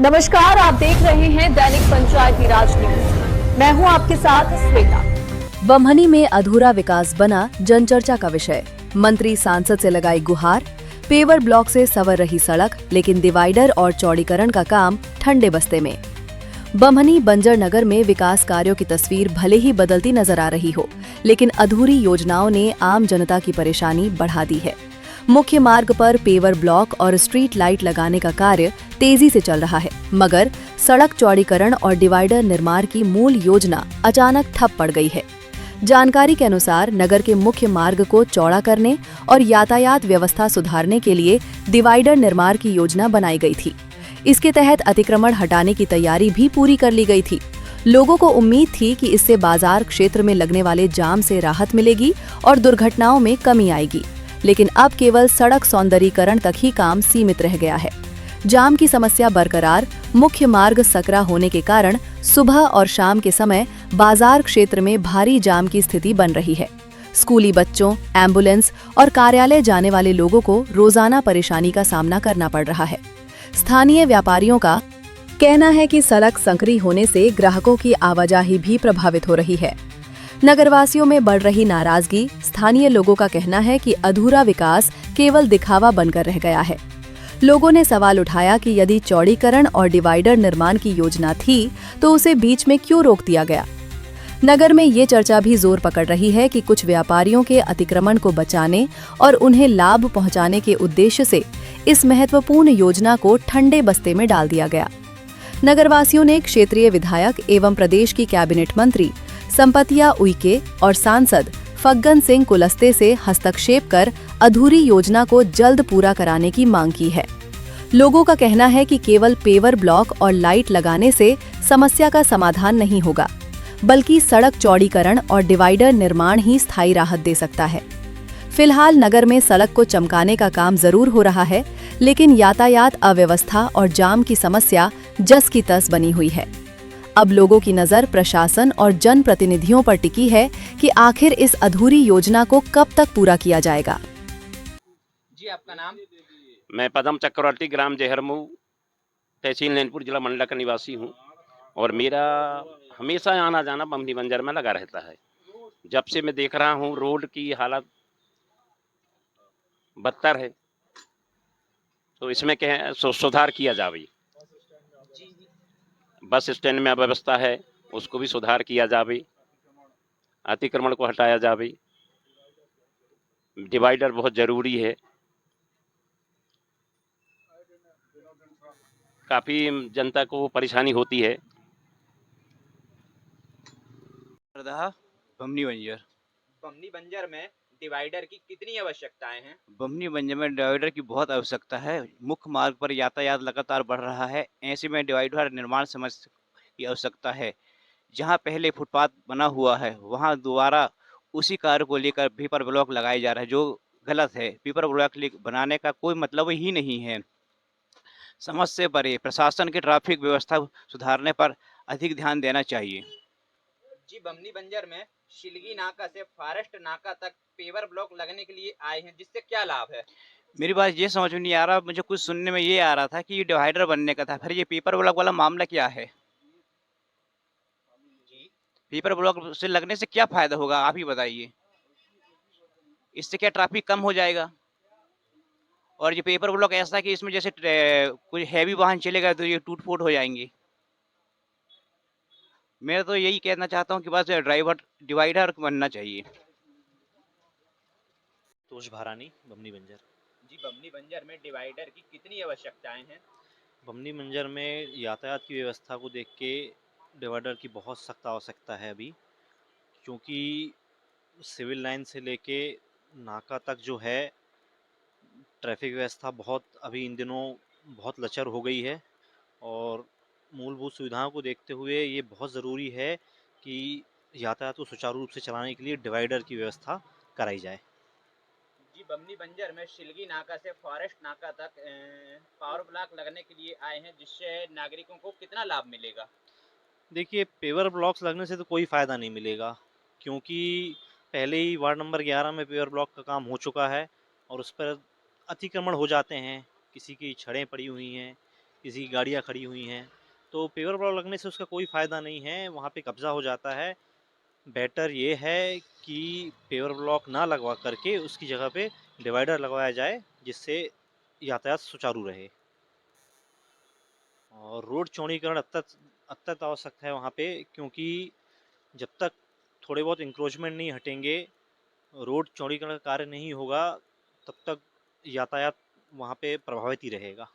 नमस्कार, आप देख रहे हैं दैनिक पंचायती राज न्यूज। मैं हूं आपके साथ श्वेता। बमहनी में अधूरा विकास बना जनचर्चा का विषय। मंत्री सांसद से लगाई गुहार। पेवर ब्लॉक से संवर रही सड़क, लेकिन डिवाइडर और चौड़ीकरण का काम ठंडे बस्ते में। बमहनी बंजर नगर में विकास कार्यों की तस्वीर भले ही बदलती नजर आ रही हो, लेकिन अधूरी योजनाओं ने आम जनता की परेशानी बढ़ा दी है। मुख्य मार्ग पर पेवर ब्लॉक और स्ट्रीट लाइट लगाने का कार्य तेजी से चल रहा है, मगर सड़क चौड़ीकरण और डिवाइडर निर्माण की मूल योजना अचानक ठप पड़ गई है। जानकारी के अनुसार नगर के मुख्य मार्ग को चौड़ा करने और यातायात व्यवस्था सुधारने के लिए डिवाइडर निर्माण की योजना बनाई गई थी। इसके तहत अतिक्रमण हटाने की तैयारी भी पूरी कर ली गई थी। लोगों को उम्मीद थी कि इससे बाजार क्षेत्र में लगने वाले जाम से राहत मिलेगी और दुर्घटनाओं में कमी आएगी, लेकिन अब केवल सड़क सौंदर्यीकरण तक ही काम सीमित रह गया है। जाम की समस्या बरकरार। मुख्य मार्ग सकरा होने के कारण सुबह और शाम के समय बाजार क्षेत्र में भारी जाम की स्थिति बन रही है। स्कूली बच्चों, एम्बुलेंस और कार्यालय जाने वाले लोगों को रोजाना परेशानी का सामना करना पड़ रहा है। स्थानीय व्यापारियों का कहना है कि सड़क संकरी होने से ग्राहकों की आवाजाही भी प्रभावित हो रही है। नगरवासियों में बढ़ रही नाराजगी। स्थानीय लोगों का कहना है कि अधूरा विकास केवल दिखावा बनकर रह गया है। लोगों ने सवाल उठाया कि यदि चौड़ीकरण और डिवाइडर निर्माण की योजना थी तो उसे बीच में क्यों रोक दिया गया। नगर में ये चर्चा भी जोर पकड़ रही है कि कुछ व्यापारियों के अतिक्रमण को बचाने और उन्हें लाभ पहुंचाने के उद्देश्य से इस महत्वपूर्ण योजना को ठंडे बस्ते में डाल दिया गया। नगरवासियों ने क्षेत्रीय विधायक एवं प्रदेश की कैबिनेट मंत्री संपतिया उइके और सांसद फग्गन सिंह कुलस्ते से हस्तक्षेप कर अधूरी योजना को जल्द पूरा कराने की मांग की है। लोगों का कहना है कि केवल पेवर ब्लॉक और लाइट लगाने से समस्या का समाधान नहीं होगा, बल्कि सड़क चौड़ीकरण और डिवाइडर निर्माण ही स्थायी राहत दे सकता है। फिलहाल नगर में सड़क को चमकाने का काम जरूर हो रहा है, लेकिन यातायात अव्यवस्था और जाम की समस्या जस की तस बनी हुई है। अब लोगों की नजर प्रशासन और जनप्रतिनिधियों पर टिकी है कि आखिर इस अधूरी योजना को कब तक पूरा किया जाएगा। जी, आपका नाम? मैं पदम चक्रवर्ती, ग्राम जहरमऊ, तहसील नैनपुर, जिला मंडला का निवासी हूँ और मेरा हमेशा आना जाना बमनी बंजर में लगा रहता है। जब से मैं देख रहा हूँ रोड की हालत बदतर है, तो इसमें क्या सुधार किया जावे। बस स्टैंड में अव्यवस्था है, उसको भी सुधार किया जावे, अतिक्रमण को हटाया जावे, डिवाइडर बहुत जरूरी है। काफी जनता को परेशानी होती है। बमनी बंजर में डिवाइडर की कितनी आवश्यकताएं हैं? बमनी बंजर में डिवाइडर की बहुत आवश्यकता है। मुख्य मार्ग पर यातायात लगातार बढ़ रहा है। ऐसे में डिवाइडर निर्माण समस्या की आवश्यकता है। जहां पहले फुटपाथ बना हुआ है, वहां दोबारा उसी कार्य को लेकर पेपर ब्लॉक लगाए जा रहे हैं, जो गलत है। पेपर ब्लॉक बनाने का कोई मतलब ही नहीं है। समझ से परे प्रशासन की ट्रैफिक व्यवस्था सुधारने पर अधिक ध्यान देना चाहिए। जी, बमनी बंजर में शिलगी नाका से फॉरेस्ट नाका तक पेवर ब्लॉक लगने के लिए आए हैं, जिससे क्या लाभ है? मेरी बात ये समझ में नहीं आ रहा। मुझे कुछ सुनने में ये आ रहा था कि ये डिवाइडर बनने का था, फिर ये पेपर ब्लॉक वाला मामला क्या है? जी, पेपर ब्लॉक से लगने से क्या फायदा होगा, आप ही बताइए। इससे क्या ट्रैफिक कम हो जाएगा? और ये पेपर ब्लॉक ऐसा है कि इसमें जैसे कोई हैवी वाहन चलेगा तो ये टूट फूट हो जाएंगे। मैं तो यही कहना चाहता हूँ कि बस ड्राइवर डिवाइडर बनना चाहिए। तोष भारानी, बमनी बंजर। जी, बमनी बंजर में डिवाइडर की कितनी आवश्यकताएं हैं? बमनी बंजर में यातायात की व्यवस्था को देख के डिवाइडर की बहुत सख्त आवश्यकता है अभी, क्योंकि सिविल लाइन से लेके नाका तक जो है ट्रैफिक व्यवस्था बहुत अभी इन दिनों बहुत लचर हो गई है और मूलभूत सुविधाओं को देखते हुए ये बहुत ज़रूरी है कि यातायात को सुचारू रूप से चलाने के लिए डिवाइडर की व्यवस्था कराई जाए। जी, बमनी बंजर में शिलगी नाका से फॉरेस्ट नाका तक पावर ब्लॉक लगने के लिए आए हैं, जिससे नागरिकों को कितना लाभ मिलेगा? देखिए, पेवर ब्लॉक्स लगने से तो कोई फ़ायदा नहीं मिलेगा, क्योंकि पहले ही वार्ड नंबर 11 में पेवर ब्लॉक का काम हो चुका है और उस पर अतिक्रमण हो जाते हैं। किसी की छड़ें पड़ी हुई हैं, किसी की गाड़ियाँ खड़ी हुई हैं, तो पेवर ब्लॉक लगने से उसका कोई फ़ायदा नहीं है, वहाँ पे कब्ज़ा हो जाता है। बेटर ये है कि पेवर ब्लॉक ना लगवा करके उसकी जगह पे डिवाइडर लगवाया जाए, जिससे यातायात सुचारू रहे। और रोड चौड़ीकरण अत्यंत आवश्यक है वहाँ पे, क्योंकि जब तक थोड़े बहुत इंक्रोचमेंट नहीं हटेंगे, रोड चौड़ीकरण का कार्य नहीं होगा, तब तक यातायात वहाँ पे प्रभावित ही रहेगा।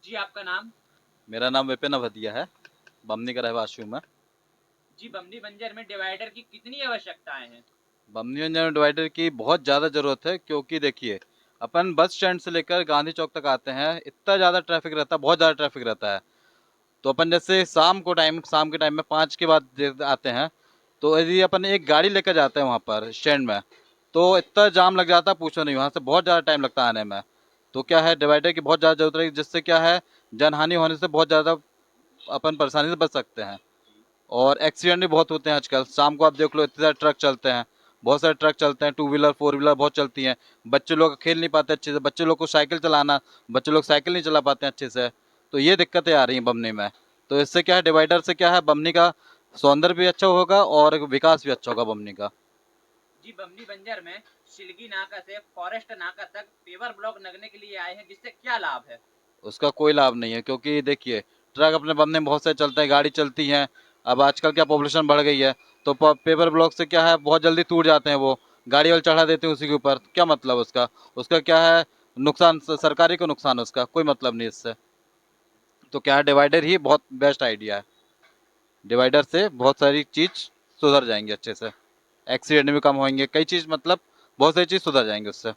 जी आपका नाम? मेरा नाम विपिन अवधिया है, बमनी का रहवासी हूँ मैं। जी बमनी बंजर में डिवाइडर की कितनी आवश्यकताएं हैं? बमनी में डिवाइडर की बहुत ज़्यादा ज़रूरत है, क्योंकि देखिए अपन बस स्टैंड से लेकर गांधी चौक तक आते हैं, इतना ज़्यादा ट्रैफिक रहता है, बहुत ज़्यादा ट्रैफिक रहता है। तो अपन जैसे शाम के टाइम में 5 के बाद आते हैं, तो यदि अपन एक गाड़ी लेकर जाते हैं वहाँ पर स्टैंड में, तो इतना जाम लग जाता है, पूछो नहीं, वहाँ से बहुत ज़्यादा टाइम लगता है आने में। तो क्या है, डिवाइडर की बहुत ज़्यादा ज़रूरत है, जिससे क्या है, जनहानि होने से बहुत ज़्यादा अपन परेशानी से बच सकते हैं। और एक्सीडेंट भी बहुत होते हैं आजकल। शाम को आप देख लो, इतने सारे ट्रक चलते हैं, बहुत सारे ट्रक चलते हैं, 2 व्हीलर 4 व्हीलर बहुत चलती हैं। बच्चे लोग खेल नहीं पाते अच्छे से, बच्चे लोग को साइकिल चलाना, बच्चे लोग साइकिल नहीं चला पाते हैं अच्छे से। तो ये दिक्कतें आ रही हैं बमनी में। तो इससे क्या है, डिवाइडर से क्या है, बमनी का सौंदर्य भी अच्छा होगा और विकास भी अच्छा होगा बमनी का। जी बमनी बंजर में शिलगी नाका से फॉरेस्ट नाका तक पेवर ब्लॉक लगने के लिए आए हैं, जिससे क्या लाभ है? उसका कोई लाभ नहीं है, क्योंकि देखिए ट्रक अपने बमने में बहुत से चलते हैं, गाड़ी चलती हैं। अब आजकल क्या पॉपुलेशन बढ़ गई है, तो पेपर ब्लॉक से क्या है, बहुत जल्दी टूट जाते हैं, वो गाड़ी वाले चढ़ा देते हैं उसी के ऊपर। क्या मतलब उसका, उसका क्या है नुकसान, सरकारी को नुकसान, उसका कोई मतलब नहीं इससे। तो क्या है, डिवाइडर ही बहुत बेस्ट आइडिया है। डिवाइडर से बहुत सारी चीज़ सुधर जाएंगी अच्छे से, एक्सीडेंट भी कम होंगे, कई चीज़ मतलब बहुत सारी चीज़ सुधर जाएंगे उससे।